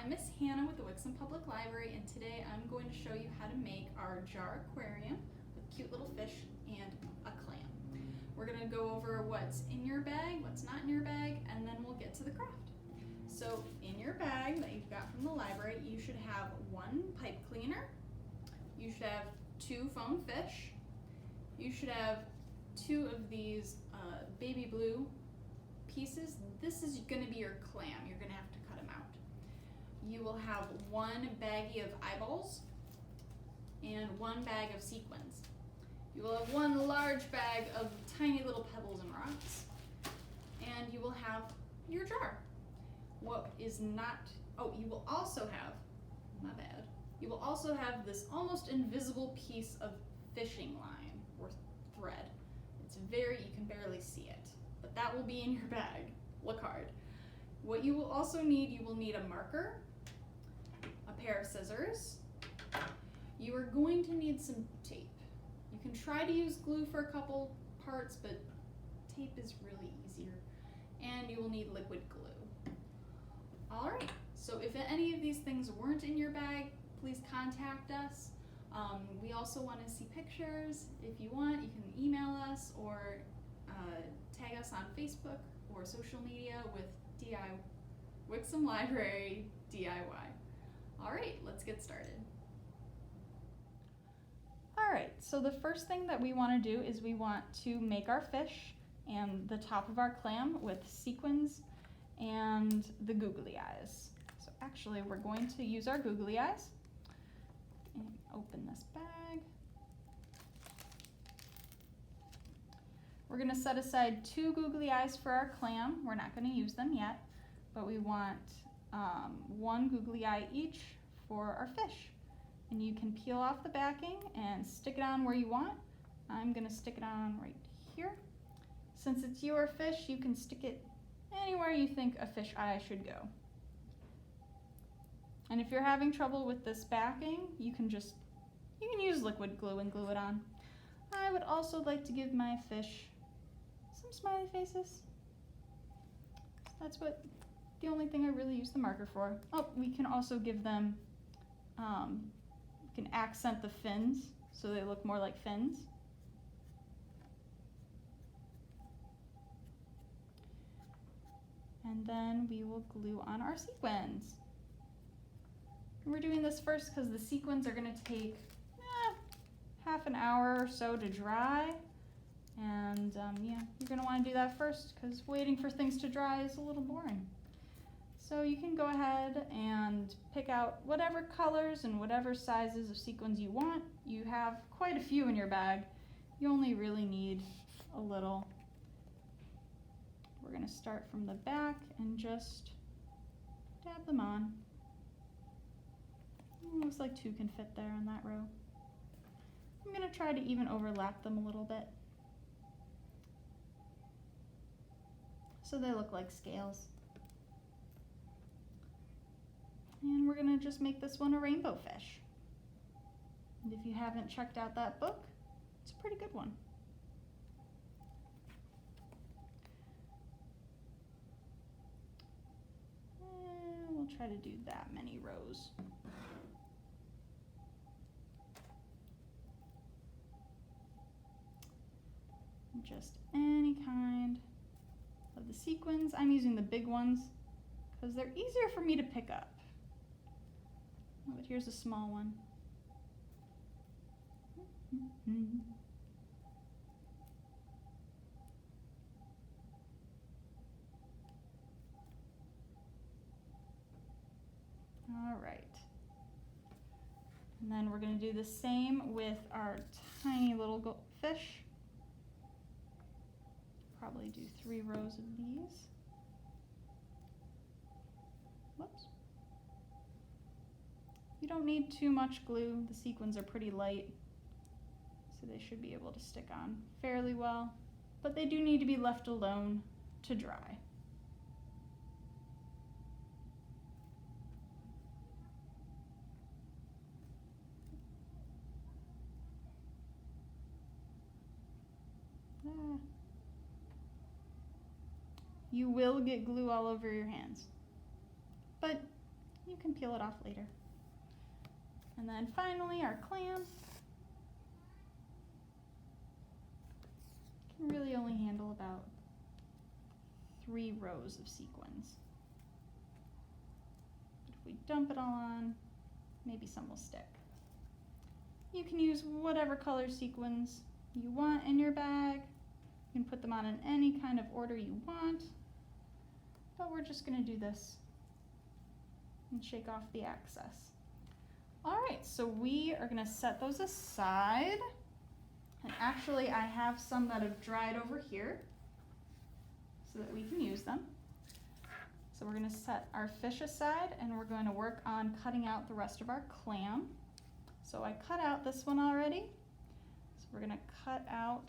I'm Miss Hannah with the Wixom Public Library, and today I'm going to show you how to make our jar aquarium with cute little fish and a clam. We're going to go over what's in your bag, what's not in your bag, and then we'll get to the craft. So in your bag that you've got from the library, you should have one pipe cleaner, you should have 2 foam fish, you should have 2 of these baby blue pieces. This is going to be your clam. You're going to have to cut them out. You will have 1 baggie of eyeballs and 1 bag of sequins. You will have 1 large bag of tiny little pebbles and rocks, and you will have your jar. What is not, you will also have, my bad, you will also have this almost invisible piece of fishing line or thread. It's you can barely see it, but that will be in your bag. Look hard. What you will also need, you will need a marker, a pair of scissors. You are going to need some tape. You can try to use glue for a couple parts, but tape is really easier. And you will need liquid glue. All right, so if any of these things weren't in your bag, please contact us. We also want to see pictures. If you want, you can email us or tag us on Facebook or social media with Wixom Library DIY. All right, let's get started. All right, so the first thing that we want to do is we want to make our fish and the top of our clam with sequins and the googly eyes. So actually, we're going to use our googly eyes and open this bag. We're going to set aside 2 googly eyes for our clam. We're not going to use them yet, but we want 1 googly eye each for our fish. And you can peel off the backing and stick it on where you want. I'm going to stick it on right here. Since it's your fish, you can stick it anywhere you think a fish eye should go. And if you're having trouble with this backing, you can use liquid glue and glue it on. I would also like to give my fish some smiley faces. That's the only thing I really use the marker for. Oh, we can also give them, we can accent the fins so they look more like fins. And then we will glue on our sequins. And we're doing this first because the sequins are going to take half an hour or so to dry. And yeah, you're going to want to do that first because waiting for things to dry is a little boring. So you can go ahead and pick out whatever colors and whatever sizes of sequins you want. You have quite a few in your bag. You only really need a little. We're going to start from the back and just dab them on. Looks like 2 can fit there in that row. I'm going to try to even overlap them a little bit so they look like scales. And we're going to just make this one a rainbow fish. And if you haven't checked out that book, it's a pretty good one. And we'll try to do that many rows. Just any kind of the sequins. I'm using the big ones because they're easier for me to pick up. But here's a small one. All right. And then we're going to do the same with our tiny little fish. Probably do 3 rows of these. Whoops. You don't need too much glue. The sequins are pretty light, so they should be able to stick on fairly well, but they do need to be left alone to dry. You will get glue all over your hands, but You can peel it off later. And then finally our clam can really only handle about 3 rows of sequins. But if we dump it all on, maybe some will stick. You can use whatever color sequins you want in your bag. You can put them on in any kind of order you want. But we're just going to do this and shake off the excess. All right, so we are going to set those aside. And actually, I have some that have dried over here so that we can use them. So we're going to set our fish aside and we're going to work on cutting out the rest of our clam. So I cut out this one already. So we're going to cut out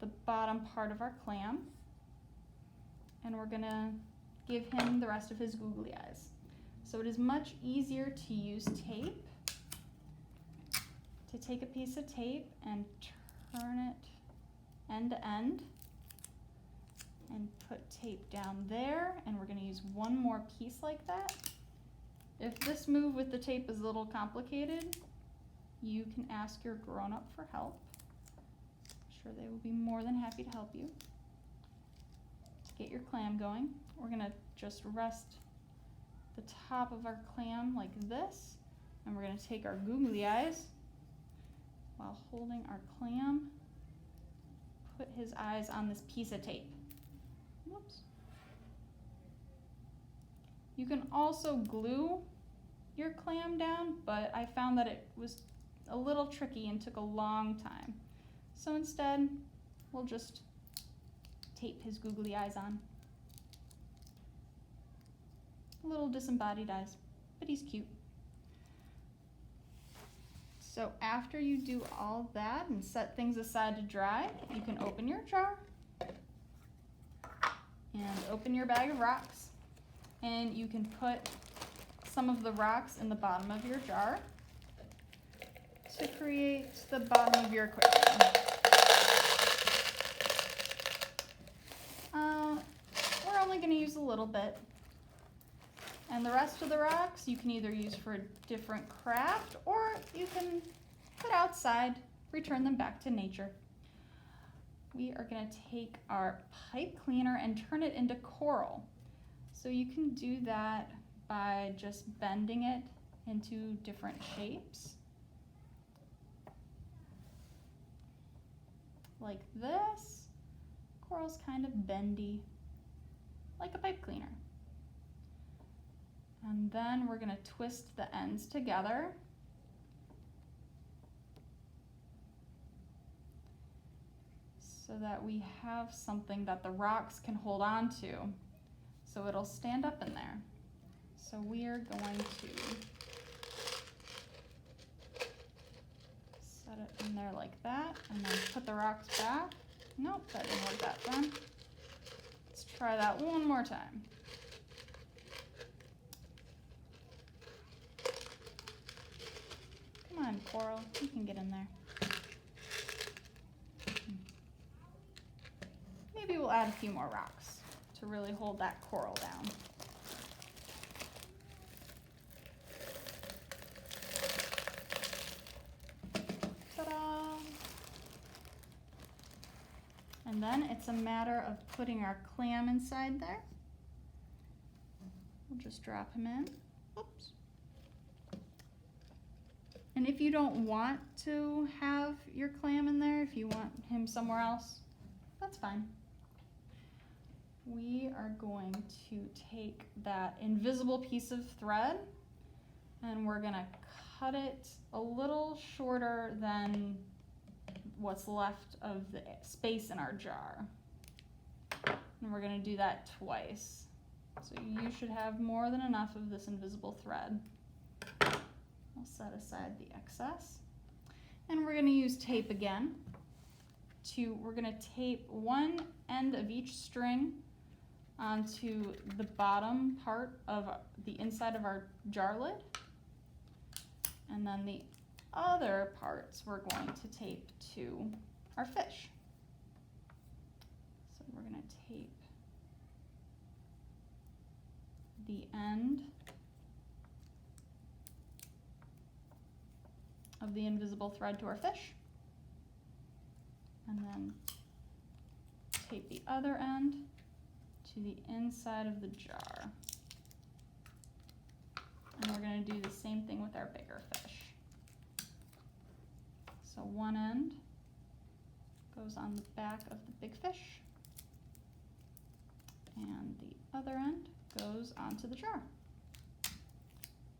the bottom part of our clam. And we're going to give him the rest of his googly eyes. So it is much easier to use tape, to take a piece of tape and turn it end to end and put tape down there, and we're going to use one more piece like that. If this move with the tape is a little complicated, you can ask your grown-up for help. I'm sure they will be more than happy to help you. Get your clam going. We're going to just rest the top of our clam like this, and we're going to take our googly eyes while holding our clam, put his eyes on this piece of tape. Whoops. You can also glue your clam down, but I found that it was a little tricky and took a long time. So instead, we'll just tape his googly eyes on. Little disembodied eyes, but he's cute. So after you do all that and set things aside to dry, you can open your jar and open your bag of rocks, and you can put some of the rocks in the bottom of your jar to create the bottom of your aquarium. We're only going to use a little bit. And the rest of the rocks you can either use for a different craft, or you can put outside, return them back to nature. We are going to take our pipe cleaner and turn it into coral. So you can do that by just bending it into different shapes. Like this. Coral's kind of bendy, like a pipe cleaner. And then we're going to twist the ends together. So that we have something that the rocks can hold on to. So it'll stand up in there. So we are going to set it in there like that, and then put the rocks back. Nope, that didn't work that time. Let's try that one more time. Come on, coral, you can get in there. Maybe we'll add a few more rocks to really hold that coral down. Ta-da! And then it's a matter of putting our clam inside there. We'll just drop him in. Oops. And if you don't want to have your clam in there, if you want him somewhere else, that's fine. We are going to take that invisible piece of thread and we're going to cut it a little shorter than what's left of the space in our jar. And we're going to do that twice. So you should have more than enough of this invisible thread. We'll set aside the excess. And we're going to use tape again. We're going to tape one end of each string onto the bottom part of the inside of our jar lid. And then the other parts we're going to tape to our fish. So we're going to tape the end of the invisible thread to our fish. And then tape the other end to the inside of the jar. And we're going to do the same thing with our bigger fish. So one end goes on the back of the big fish, and the other end goes onto the jar.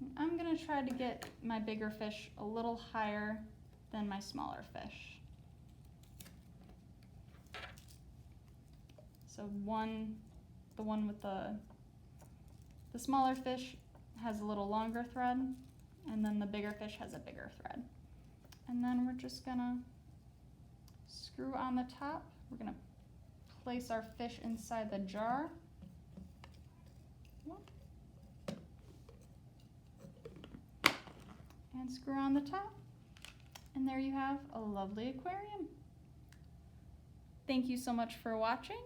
And I'm going to try to get my bigger fish a little higher than my smaller fish. So the one with the smaller fish has a little longer thread, and then the bigger fish has a bigger thread. And then we're just gonna screw on the top. We're gonna place our fish inside the jar. And screw on the top. And there you have a lovely aquarium. Thank you so much for watching.